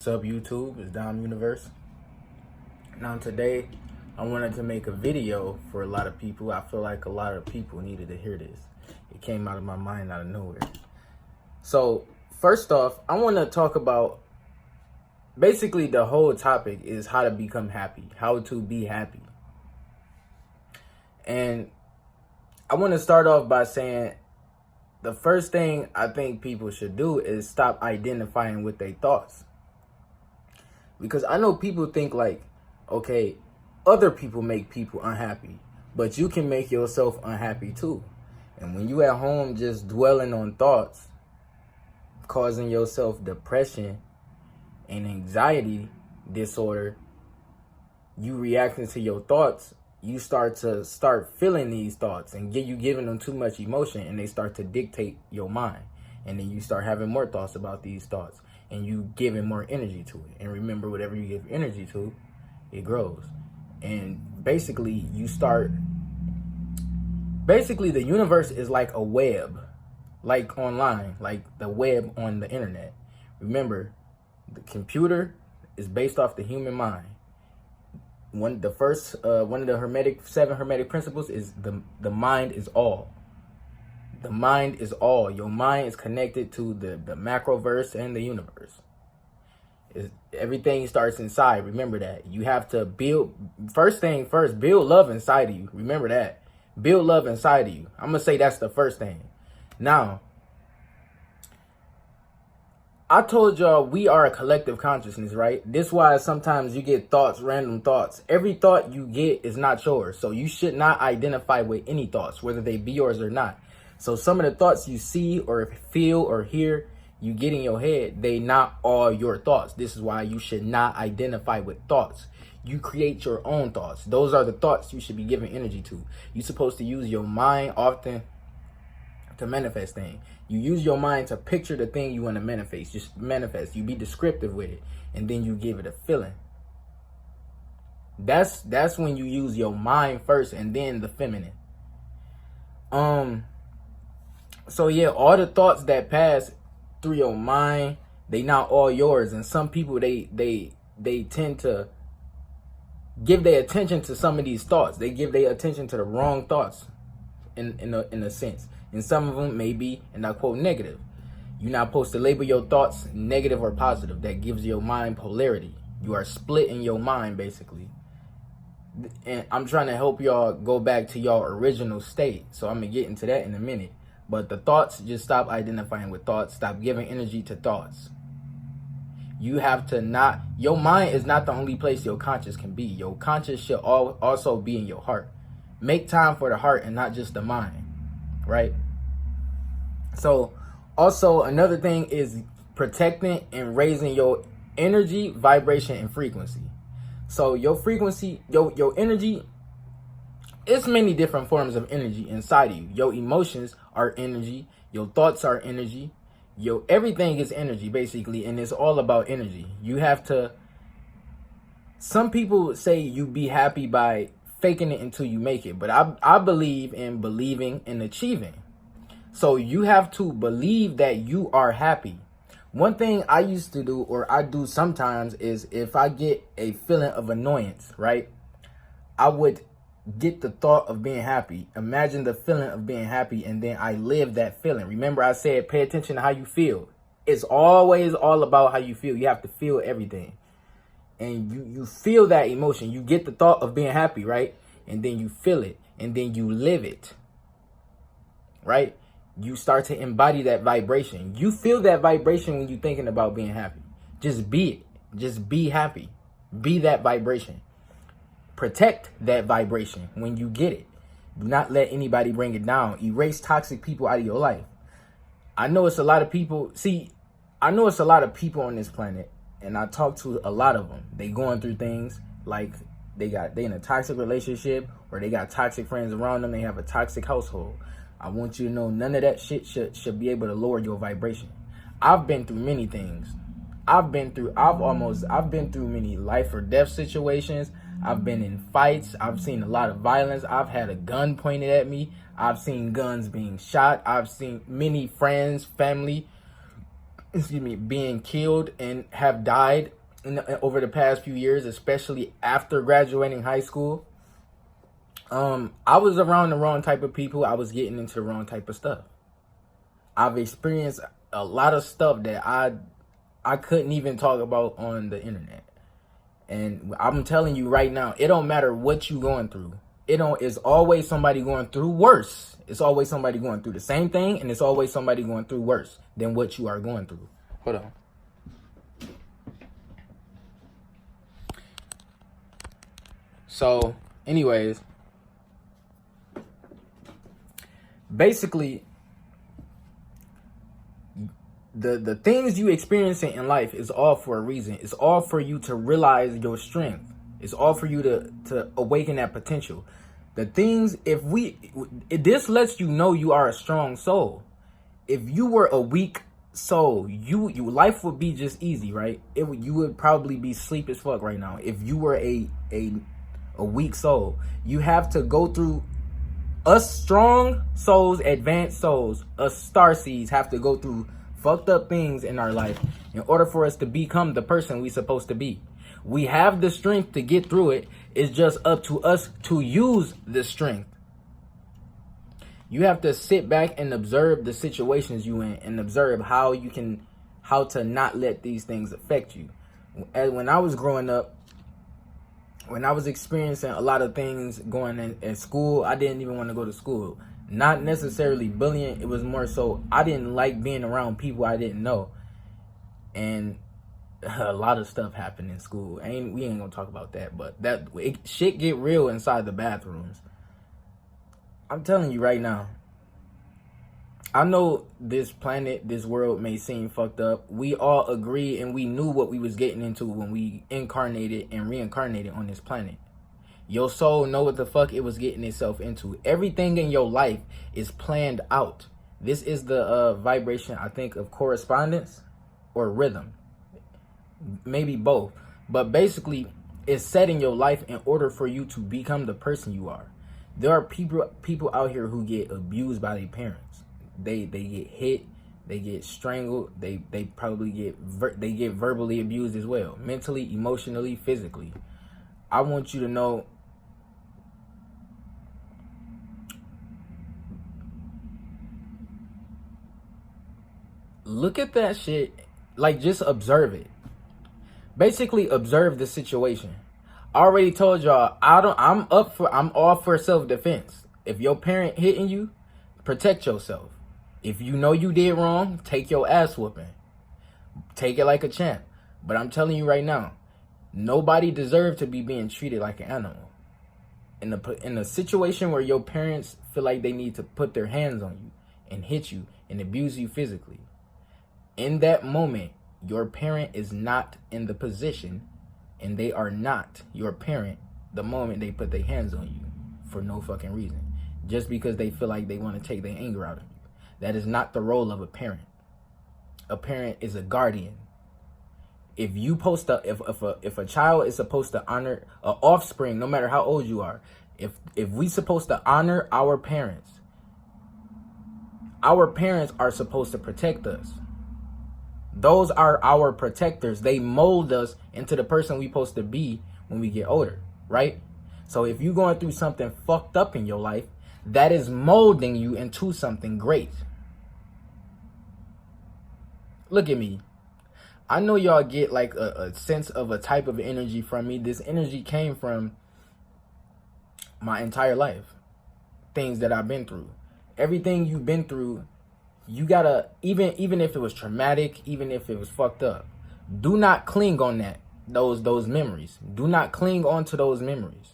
What's up, YouTube? It's Dom Universe. Now today, I wanted to make a video for a lot of people. I feel like a lot of people needed to hear this. It came out of my mind out of nowhere. So first off, I want to talk about basically the whole topic is how to become happy, how to be happy. And I want to start off by saying the first thing I think people should do is stop identifying with their thoughts. Because I know people think like, okay, other people make people unhappy, but you can make yourself unhappy too. And when you at home just dwelling on thoughts, causing yourself depression and anxiety disorder, you reacting to your thoughts, you start feeling these thoughts and you giving them too much emotion, and they start to dictate your mind. And then you start having more thoughts about these thoughts, and you giving more energy to it. And remember, whatever you give energy to, it grows. And basically the universe is like a web, like online, like the web on the internet. Remember, the computer is based off the human mind. One of the seven hermetic principles is the mind is all. The mind is all. Your mind is connected to the macroverse and the universe. Everything starts inside. Remember that. You have to build, first thing first, build love inside of you. Remember that. Build love inside of you. I'm going to say that's the first thing. Now, I told y'all we are a collective consciousness, right? This is why sometimes you get thoughts, random thoughts. Every thought you get is not yours. So you should not identify with any thoughts, whether they be yours or not. So some of the thoughts you see or feel or hear you get in your head, they not all your thoughts. This is why you should not identify with thoughts. You create your own thoughts. Those are the thoughts you should be giving energy to. You're supposed to use your mind often to manifest things. You use your mind to picture the thing you want to manifest. Just manifest. You be descriptive with it, and then you give it a feeling. That's when you use your mind first, and then the feminine. So yeah, all the thoughts that pass through your mind, they not all yours. And some people they tend to give their attention to some of these thoughts. They give their attention to the wrong thoughts in a sense. And some of them may be, and I quote, negative. You're not supposed to label your thoughts negative or positive. That gives your mind polarity. You are split in your mind, basically. And I'm trying to help y'all go back to y'all original state. So I'm going to get into that in a minute. But the thoughts, just stop identifying with thoughts. Stop giving energy to thoughts. You have to not, your mind is not the only place your conscious can be. Your conscious should also be in your heart. Make time for the heart and not just the mind, right? So also another thing is protecting and raising your energy, vibration, and frequency. So your frequency, your energy, it's many different forms of energy inside of you. Your emotions are energy. Your thoughts are energy. Everything is energy, basically, and it's all about energy. You have to, some people say you be happy by faking it until you make it, but I believe in believing and achieving. So you have to believe that you are happy. One thing I used to do, or I do sometimes, is if I get a feeling of annoyance, right, I would get the thought of being happy, imagine the feeling of being happy, and then I live that feeling. Remember, I said pay attention to how you feel. It's always all about how you feel. You have to feel everything, and you feel that emotion. You get the thought of being happy, right, and then you feel it, and then you live it, right? You start to embody that vibration. You feel that vibration when you're thinking about being happy. Just be it. Just be happy. Be that vibration. Protect that vibration when you get it. Do not let anybody bring it down. Erase toxic people out of your life. I know it's a lot of people. I know it's a lot of people on this planet, and I talk to a lot of them. They going through things like they in a toxic relationship, or they got toxic friends around them. They have a toxic household. I want you to know none of that shit should be able to lower your vibration. I've been through many things. I've been through many life or death situations. I've been in fights. I've seen a lot of violence. I've had a gun pointed at me. I've seen guns being shot. I've seen many friends, family, being killed and have died over the past few years, especially after graduating high school. I was around the wrong type of people. I was getting into the wrong type of stuff. I've experienced a lot of stuff that I couldn't even talk about on the internet. And I'm telling you right now, it don't matter what you going through. It's always somebody going through worse. It's always somebody going through the same thing, and it's always somebody going through worse than what you are going through. Hold on. So, anyways, basically, the things you experiencing in life is all for a reason. It's all for you to realize your strength. It's all for you to awaken that potential. The things, this lets you know you are a strong soul. If you were a weak soul, you life would be just easy, right? You would probably be sleep as fuck right now. If you were a weak soul, you have to go through. Us strong souls, advanced souls, us starseeds have to go through fucked up things in our life in order for us to become the person we supposed to be. We have the strength to get through it. It's just up to us to use the strength. You have to sit back and observe the situations you in and observe how to not let these things affect you. When I was growing up, when I was experiencing a lot of things going in school, I didn't even want to go to school. Not necessarily bullying. It was more so I didn't like being around people I didn't know. And a lot of stuff happened in school. We ain't gonna talk about that, but shit get real inside the bathrooms. I'm telling you right now. I know this planet, this world may seem fucked up. We all agree and we knew what we was getting into when we incarnated and reincarnated on this planet. Your soul know what the fuck it was getting itself into. Everything in your life is planned out. This is the vibration, I think, of correspondence or rhythm. Maybe both. But basically, it's setting your life in order for you to become the person you are. There are people out here who get abused by their parents. They get hit, they get strangled, they probably get verbally abused as well, mentally, emotionally, physically. I want you to know, look at that shit, like just observe it. Basically observe the situation. I already told y'all, I'm all for self-defense. If your parent hitting you, protect yourself. If you know you did wrong, take your ass whooping. Take it like a champ. But I'm telling you right now, nobody deserves to be being treated like an animal. In a situation where your parents feel like they need to put their hands on you and hit you and abuse you physically, in that moment, your parent is not in the position, and they are not your parent the moment they put their hands on you for no fucking reason. Just because they feel like they want to take their anger out of you. That is not the role of a parent. A parent is a guardian. If a child is supposed to honor an offspring, no matter how old you are, if we supposed to honor our parents are supposed to protect us. Those are our protectors. They mold us into the person we're supposed to be when we get older, right? So if you're going through something fucked up in your life, that is molding you into something great. Look at me. I know y'all get like a sense of a type of energy from me. This energy came from my entire life. Things that I've been through. Everything you've been through, you gotta, even if it was traumatic, even if it was fucked up, do not cling on those memories. Do not cling on to those memories.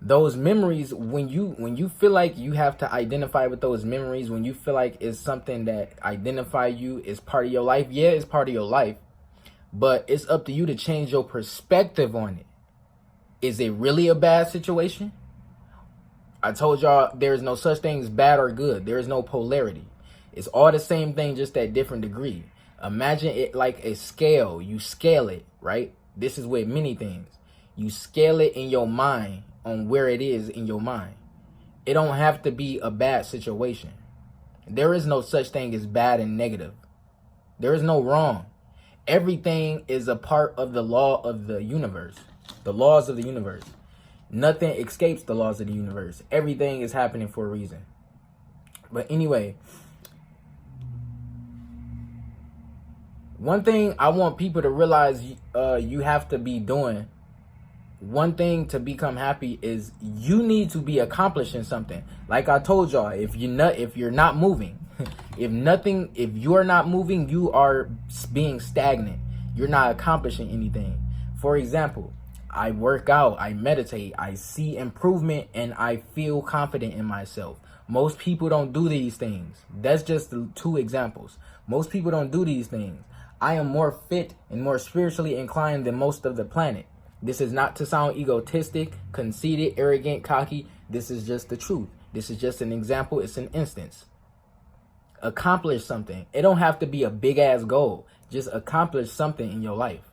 Those memories, when you feel like you have to identify with those memories, when you feel like it's something that identify you, is part of your life, yeah, it's part of your life, but it's up to you to change your perspective on it. Is it really a bad situation? I told y'all there is no such thing as bad or good. There is no polarity. It's all the same thing, just at different degree. Imagine it like a scale. You scale it, right? This is with many things. You scale it in your mind on where it is in your mind. It don't have to be a bad situation. There is no such thing as bad and negative. There is no wrong. Everything is a part of the law of the universe. The laws of the universe. Nothing escapes the laws of the universe. Everything is happening for a reason. But anyway, one thing I want people to realize you have to be doing, one thing to become happy is you need to be accomplishing something. Like I told y'all, if you're not moving, if you're not moving, you are being stagnant. You're not accomplishing anything. For example, I work out, I meditate, I see improvement, and I feel confident in myself. Most people don't do these things. That's just the 2 examples. Most people don't do these things. I am more fit and more spiritually inclined than most of the planet. This is not to sound egotistic, conceited, arrogant, cocky. This is just the truth. This is just an example. It's an instance. Accomplish something. It don't have to be a big ass goal. Just accomplish something in your life.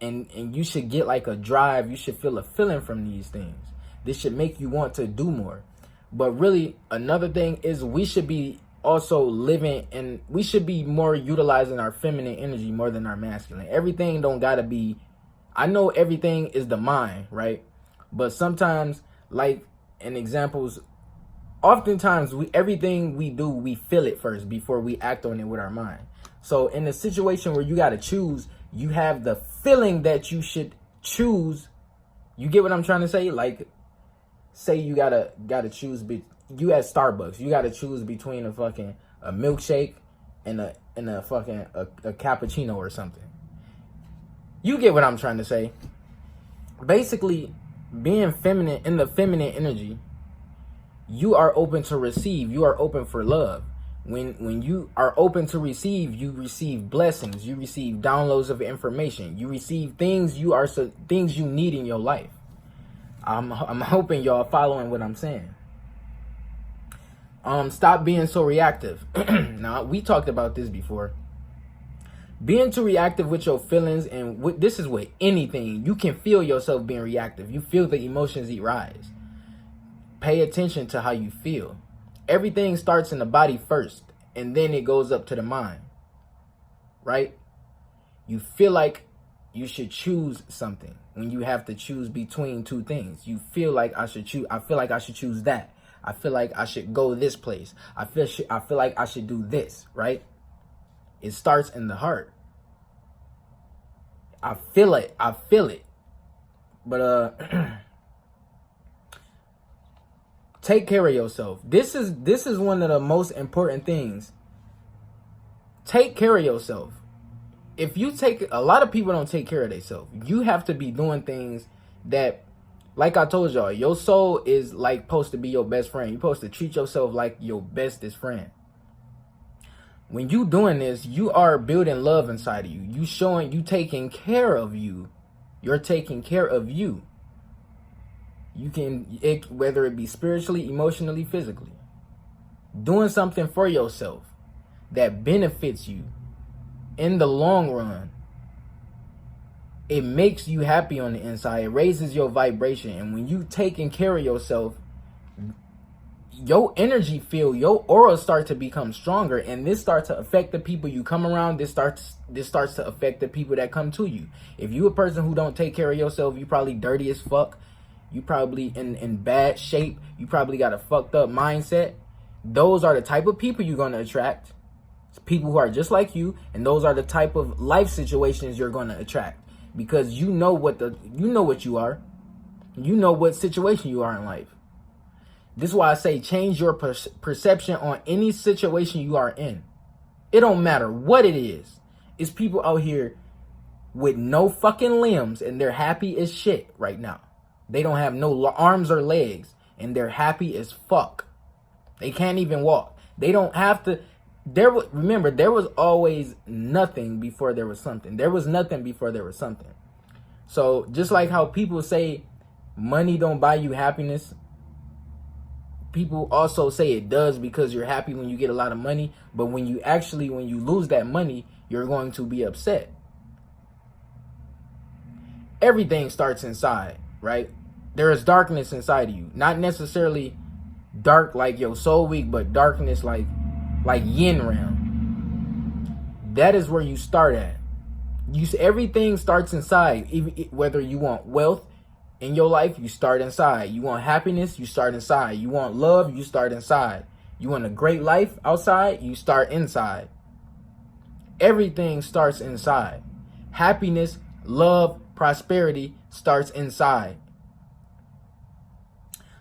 And you should get like a drive. You should feel a feeling from these things. This should make you want to do more. But really, another thing is we should be also living, and we should be more utilizing our feminine energy more than our masculine. Everything don't gotta be, I know everything is the mind, right? But sometimes, like in examples, oftentimes everything we do, we feel it first before we act on it with our mind. So in a situation where you gotta choose, you have the feeling that you should choose. You get what I'm trying to say? Like, say you gotta choose, you at Starbucks, you gotta choose between a milkshake and a fucking cappuccino or something. You get what I'm trying to say? Basically, being feminine, in the feminine energy, you are open to receive. You are open for love. When you are open to receive, you receive blessings. You receive downloads of information. You receive things things you need in your life. I'm hoping y'all following what I'm saying. Stop being so reactive. Now, we talked about this before. Being too reactive with your feelings, and this is with anything. You can feel yourself being reactive. You feel the emotions rise. Pay attention to how you feel. Everything starts in the body first, and then it goes up to the mind. Right? You feel like you should choose something when you have to choose between 2 things. You feel like I feel like I should choose that. I feel like I should go this place. I feel like I should do this, right? It starts in the heart. I feel it. But take care of yourself. This is one of the most important things. Take care of yourself. A lot of people don't take care of themselves. You have to be doing things that, like I told y'all, your soul is like supposed to be your best friend. You're supposed to treat yourself like your bestest friend. When you doing this, you are building love inside of you. You taking care of you. You're taking care of you. You can, whether it be spiritually, emotionally, physically. Doing something for yourself that benefits you in the long run. It makes you happy on the inside. It raises your vibration. And when you taking care of yourself, your energy field, your aura start to become stronger, and this starts to affect the people you come around. This starts to affect the people that come to you. If you a person who don't take care of yourself, you probably dirty as fuck. You probably in bad shape. You probably got a fucked up mindset. Those are the type of people you're going to attract. It's people who are just like you, and those are the type of life situations you're going to attract, because you know what you are. You know what situation you are in life. This is why I say change your perception on any situation you are in. It don't matter what it is. It's people out here with no fucking limbs, and they're happy as shit right now. They don't have no arms or legs, and they're happy as fuck. They can't even walk. They don't have to. Remember, there was always nothing before there was something. There was nothing before there was something. So just like how people say money don't buy you happiness, people also say it does, because you're happy when you get a lot of money. But when you lose that money, you're going to be upset. Everything starts inside, right? There is darkness inside of you. Not necessarily dark like your soul weak, but darkness like yin realm. That is where you start at. Everything starts inside. Even whether you want wealth in your life, you start inside. You want happiness, you start inside. You want love, you start inside. You want a great life outside, you start inside. Everything starts inside. Happiness, love, prosperity starts inside.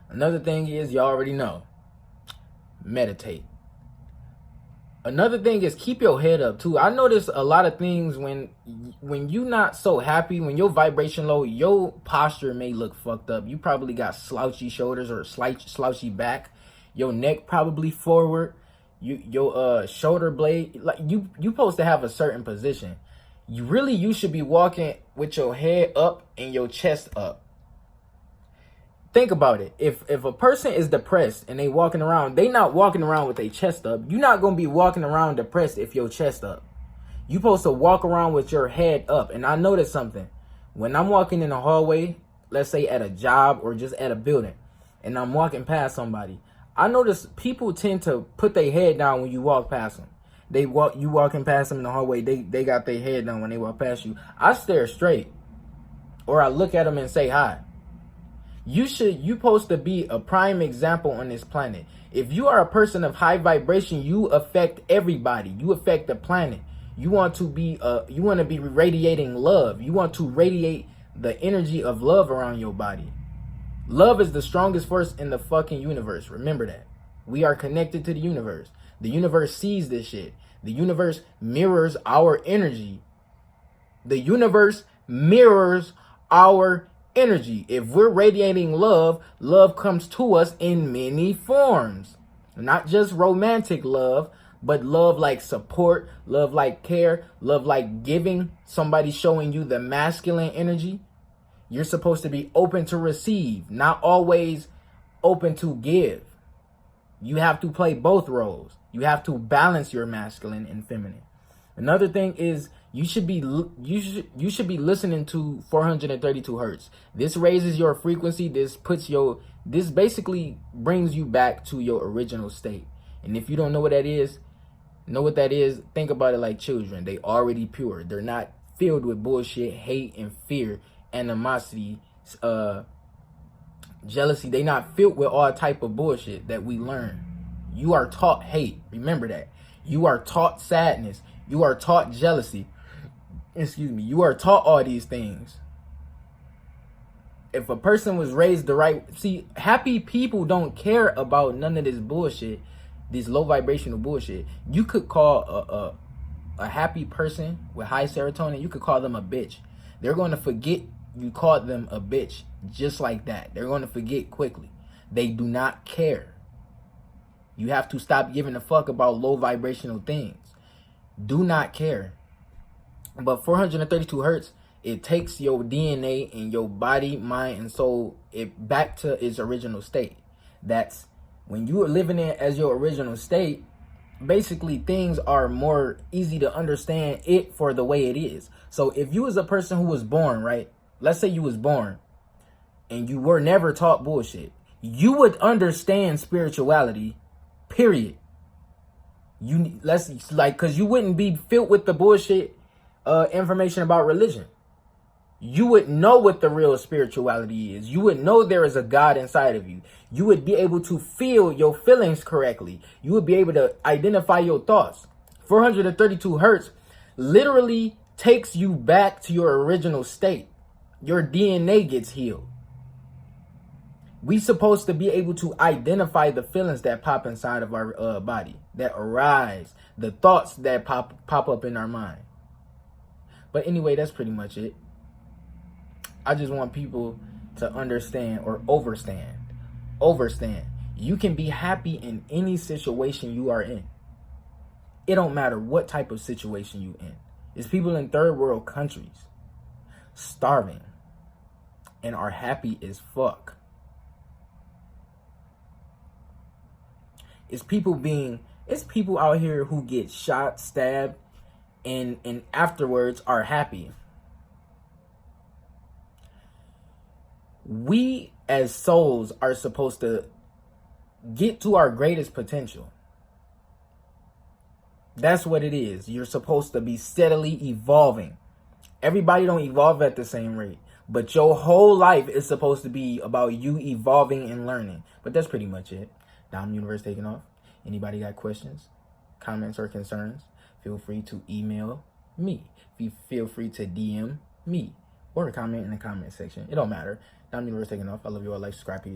Another thing is, you already know, meditate. Another thing is keep your head up too. I notice a lot of things when you not so happy, when your vibration low, your posture may look fucked up. You probably got slouchy shoulders or slouchy back. Your neck probably forward. Your shoulder blade, like you supposed to have a certain position. You should be walking with your head up and your chest up. Think about it. If a person is depressed and they walking around, they not walking around with their chest up. You're not gonna be walking around depressed if your chest up. You supposed to walk around with your head up. And I noticed something. When I'm walking in a hallway, let's say at a job or just at a building, and I'm walking past somebody, I notice people tend to put their head down when you walk past them. You walking past them in the hallway, they got their head down when they walk past you. I stare straight, or I look at them and say hi. You supposed to be a prime example on this planet. If you are a person of high vibration, you affect everybody. You affect the planet. You want to be radiating love. You want to radiate the energy of love around your body. Love is the strongest force in the fucking universe. Remember that. We are connected to the universe. The universe sees this shit. The universe mirrors our energy. The universe mirrors our energy. If we're radiating love, love comes to us in many forms. Not just romantic love, but love like support, love like care, love like giving. Somebody showing you the masculine energy. You're supposed to be open to receive, not always open to give. You have to play both roles. You have to balance your masculine and feminine. Another thing is you should be listening to 432 hertz. This raises your frequency. This basically brings you back to your original state. And if you don't know what that is, think about it like children. They already pure. They're not filled with bullshit, hate, and fear, animosity, jealousy. They not filled with all type of bullshit that we learn. You are taught hate. Remember that. You are taught sadness. You are taught jealousy. Excuse me. You are taught all these things. If a person was raised the right... See, happy people don't care about none of this bullshit. This low vibrational bullshit. You could call a happy person with high serotonin, you could call them a bitch. They're going to forget you called them a bitch just like that. They're going to forget quickly. They do not care. You have to stop giving a fuck about low vibrational things. Do not care. But 432 hertz, it takes your DNA and your body, mind, and soul back to its original state. That's when you are living it as your original state. Basically, things are more easy to understand it for the way it is. So if you was a person who was born, right? Let's say you was born and you were never taught bullshit. You would understand spirituality, period. Because you wouldn't be filled with the bullshit information about religion. You would know what the real spirituality is. You would know there is a God inside of you. You would be able to feel your feelings correctly. You would be able to identify your thoughts. 432 hertz literally takes you back to your original state. Your DNA gets healed. We supposed to be able to identify the feelings that pop inside of our body, that arise, the thoughts that pop up in our mind. But anyway, that's pretty much it. I just want people to understand or overstand. You can be happy in any situation you are in. It don't matter what type of situation you in. It's people in third world countries starving and are happy as fuck. It's people out here who get shot, stabbed, and afterwards are happy. We as souls are supposed to get to our greatest potential. That's what it is. You're supposed to be steadily evolving. Everybody don't evolve at the same rate, but your whole life is supposed to be about you evolving and learning. But that's pretty much it. Dom Universe taking off. Anybody got questions, comments, or concerns? Feel free to email me. Feel free to DM me or comment in the comment section. It don't matter. Dom Universe taking off. I love you all. Like, subscribe, peace.